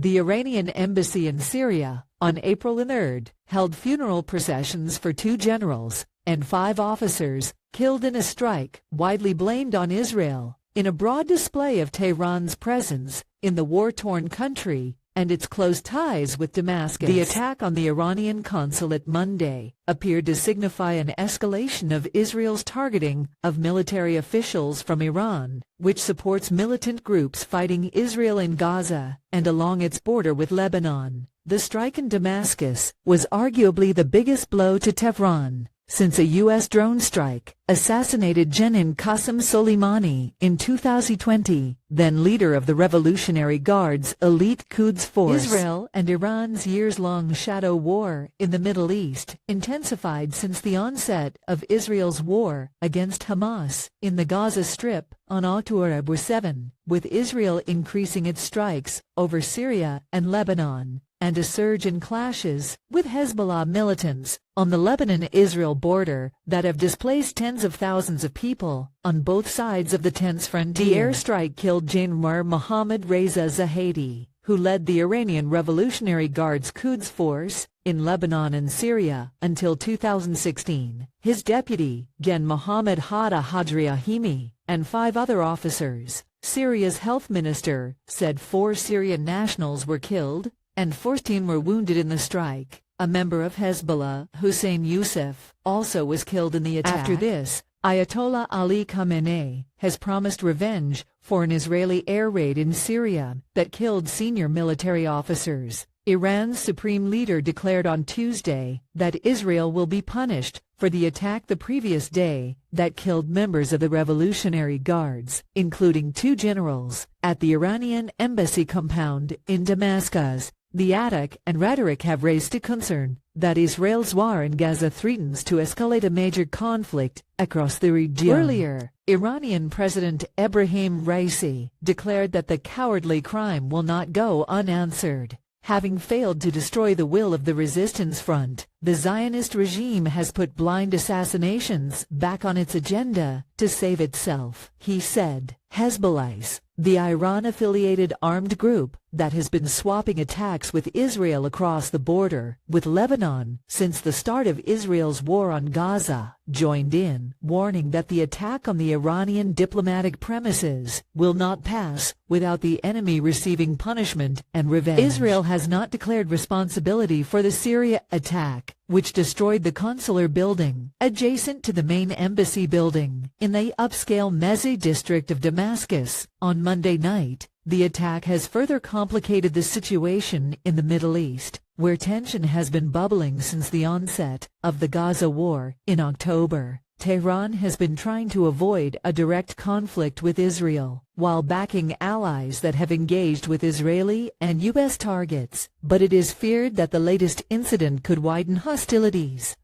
The Iranian embassy in Syria, on April 3, held funeral processions for 2 generals and 5 officers killed in a strike widely blamed on Israel, in a broad display of Tehran's presence in the war-torn country and its close ties with Damascus. The attack on the Iranian consulate Monday appeared to signify an escalation of Israel's targeting of military officials from Iran, which supports militant groups fighting Israel in Gaza and along its border with Lebanon. The strike in Damascus was arguably the biggest blow to Tehran since a U.S. drone strike assassinated General Qasem Soleimani in 2020, then leader of the Revolutionary Guard's elite Quds force. Israel and Iran's years-long shadow war in the Middle East intensified since the onset of Israel's war against Hamas in the Gaza Strip on October 7, with Israel increasing its strikes over Syria and Lebanon, and a surge in clashes with Hezbollah militants on the Lebanon-Israel border that have displaced tens of thousands of people on both sides of the tense frontier. The airstrike killed General Mohammad Reza Zahedi, who led the Iranian Revolutionary Guard's Quds force in Lebanon and Syria until 2016. His deputy, Gen Mohammad Hada Hadriahimi, and 5 other officers. Syria's health minister said 4 Syrian nationals were killed and 14 were wounded in the strike. A member of Hezbollah, Hussein Youssef, also was killed in the attack. After this, Ayatollah Ali Khamenei has promised revenge for an Israeli air raid in Syria that killed senior military officers. Iran's supreme leader declared on Tuesday that Israel will be punished for the attack the previous day that killed members of the Revolutionary Guards, including 2 generals, at the Iranian embassy compound in Damascus. The attack and rhetoric have raised a concern that Israel's war in Gaza threatens to escalate a major conflict across the region. Earlier, Iranian President Ebrahim Raisi declared that the cowardly crime will not go unanswered. Having failed to destroy the will of the resistance front, the Zionist regime has put blind assassinations back on its agenda to save itself, he said. Hezbollah, the Iran-affiliated armed group that has been swapping attacks with Israel across the border with Lebanon since the start of Israel's war on Gaza, joined in, warning that the attack on the Iranian diplomatic premises will not pass without the enemy receiving punishment and revenge. Israel has not declared responsibility for the Syria attack, which destroyed the consular building adjacent to the main embassy building in the upscale Mezze district of Damascus on Monday night. The attack has further complicated the situation in the Middle East, where tension has been bubbling since the onset of the Gaza war in October. Tehran has been trying to avoid a direct conflict with Israel, while backing allies that have engaged with Israeli and U.S. targets, but it is feared that the latest incident could widen hostilities.